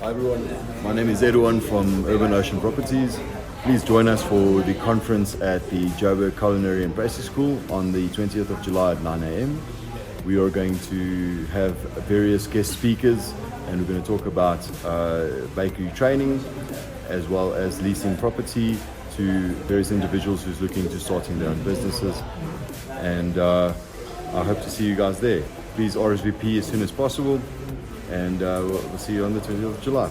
Hi everyone, my name is Edwin from Urban Ocean Properties. Please join us for the conference at the JHB Culinary and Pastry School on the 20th of July at 9 a.m. We are going to have various guest speakers and we're going to talk about bakery training as well as leasing property to various individuals who's looking to starting their own businesses. And I hope to see you guys there. Please RSVP as soon as possible, and we'll see you on the 20th of July.